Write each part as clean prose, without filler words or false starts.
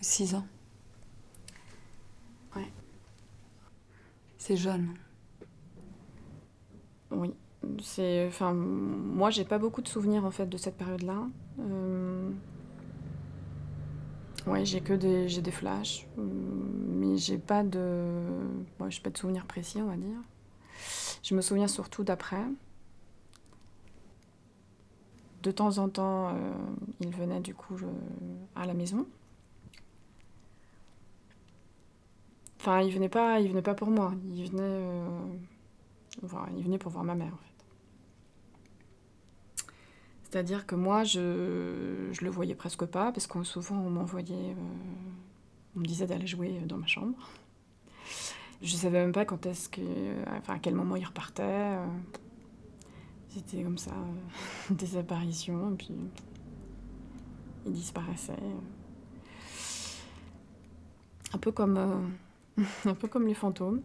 6 ans. Ouais. C'est jeune. Oui. Enfin, moi, j'ai pas beaucoup de souvenirs en fait de cette période-là. Ouais, j'ai des flashs, mais j'ai pas de souvenirs précis, on va dire. Je me souviens surtout d'après. De temps en temps, il venait du coup à la maison. Enfin, il venait pas pour moi. Il venait pour voir ma mère en fait. C'est-à-dire que moi, je le voyais presque pas parce que souvent on me disait d'aller jouer dans ma chambre. Je savais même pas à quel moment il repartait. C'était comme ça, des apparitions, et puis il disparaissait. Un peu comme, un peu comme les fantômes.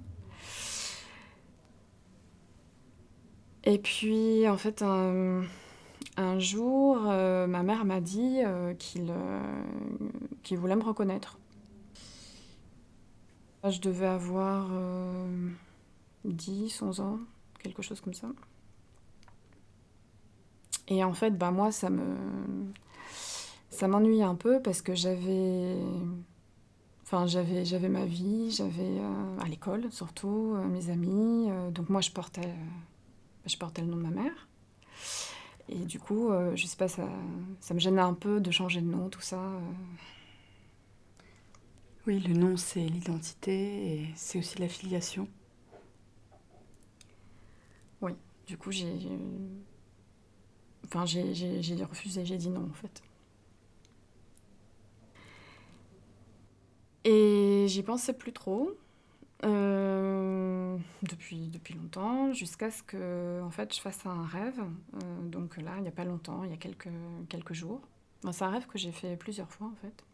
Et puis, en fait, un jour, ma mère m'a dit qu'il voulait me reconnaître. Je devais avoir 10, 11 ans, quelque chose comme ça. Et en fait, bah, moi, ça m'ennuyait un peu parce que j'avais ma vie, à l'école surtout, mes amis. Donc moi, je portais le nom de ma mère. Et du coup, je sais pas, ça me gênait un peu de changer de nom, tout ça. Oui, le nom, c'est l'identité et c'est aussi la filiation. Oui, du coup, j'ai refusé, j'ai dit non, en fait. Et j'y pensais plus trop, depuis longtemps, jusqu'à ce que, en fait, je fasse un rêve. Donc là, il n'y a pas longtemps, il y a quelques jours. Enfin, c'est un rêve que j'ai fait plusieurs fois, en fait.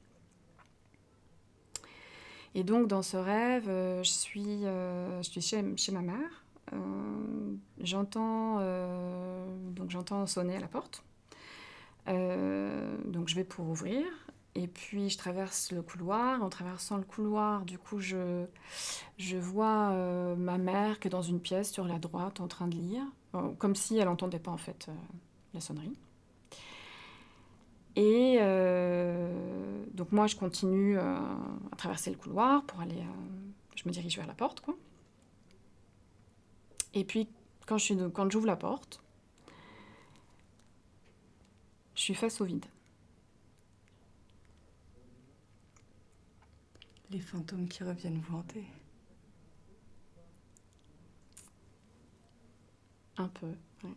Et donc, dans ce rêve, je suis chez ma mère. J'entends sonner à la porte. Donc, je vais pour ouvrir. Et puis, je traverse le couloir. En traversant le couloir, du coup, je vois ma mère qui est dans une pièce sur la droite en train de lire. Comme si elle n'entendait pas, en fait, la sonnerie. Et donc, moi, je continue à traverser le couloir pour aller... je me dirige vers la porte, quoi. Et puis, quand j'ouvre la porte, je suis face au vide. Les fantômes qui reviennent vous hanter. Un peu, ouais.